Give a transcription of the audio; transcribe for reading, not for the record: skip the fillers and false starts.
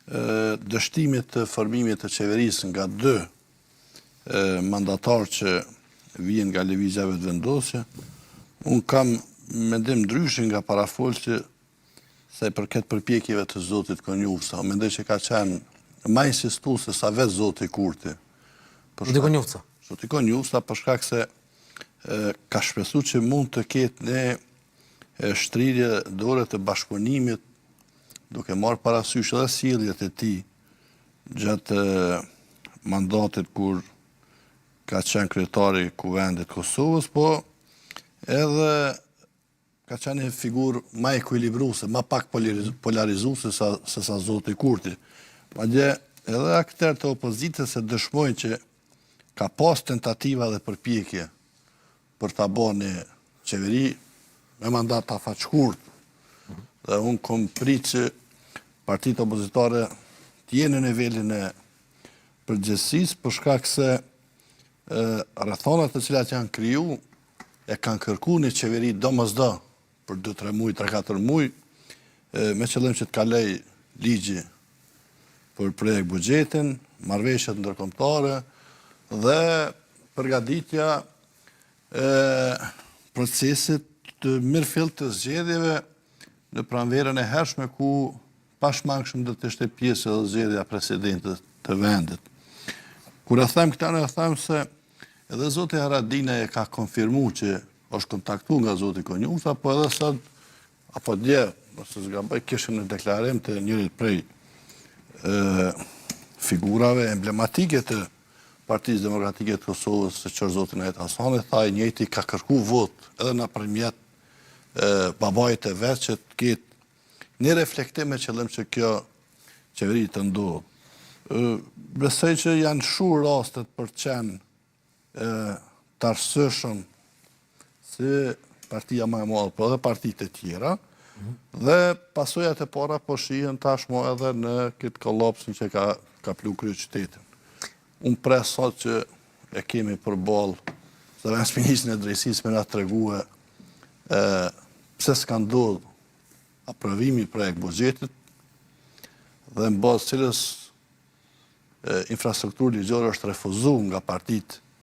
dështimit të formimit të qeverisë nga 2 mandatarë që vijnë nga lëvizjeve të vendosje, unë kam mendim ndryshin nga parafolsi se përket përpjekjeve të zotit Konjufsa. Mendoj që ka qenë ma insistuese sa vetë zoti Kurti. Zoti Konjufsa? Zoti Konjufsa për shkak se ka shpresu që mund të ketë një shtrirje dore të bashkëpunimit duke marrë parasysh edhe sjelljet e tij gjatë mandatit kur ka qenë kryetari i Kuvendit Kosovës, po edhe ka qenë një figurë ma ekuilibruese, ma pak polarizuese se sa zoti Kurti. Madje edhe aktorët të opozitës e dëshmojnë që ka pas tentativa dhe përpjekje për ta bërë një qeveri me mandat të afaqshkurt. Dhe unë kom prit që partitë opozitare t'jenë në nivelin e përgjegjësisë për shkak se rrethonat të cilat janë kriju e kanë kërkuar një qeveri domosdoshmë për 2-3 muaj, 3-4 muaj, me qëllim që të kaloj ligji për projekt buxhetin, marrëveshjet ndërkombëtare dhe përgatitja e procesit të mirëfillt të zgjedhjeve në pranverën e hershme ku pashmangshëm do të ishte pjesë edhe zgjedhja presidentit të vendit. Kur e them këta, e them se edhe zoti Haradinaj e ka konfirmuar që është kontaktuar nga zoti Konjufsa, po edhe sot apo dje, nëse s'gaboj, kishim në deklarim të njërit prej figurave emblematike të Partisë Demokratike të Kosovës, se që zoti Najat Hasani, tha i njëjti ka kërku vot edhe nëpërmjet babait e vet që të ketë një reflektim me qëllim që kjo qeveri të ndodhë. Besoj që janë shumë rastet për të qenë të arsyeshëm si partia më e madhe, po edhe partitë e tjera, dhe pasojat e para po shihen tashmë edhe në këtë kollapsin që ka plu kryeqytetin. Unë pres sot që e kemi përballë, se ministrin e drejtësisë më na tregue pse s'ka ndodhur aprovimi i projekt buxhetit dhe në bazë cilës infrastrukturë ligjore është refuzuar nga partitë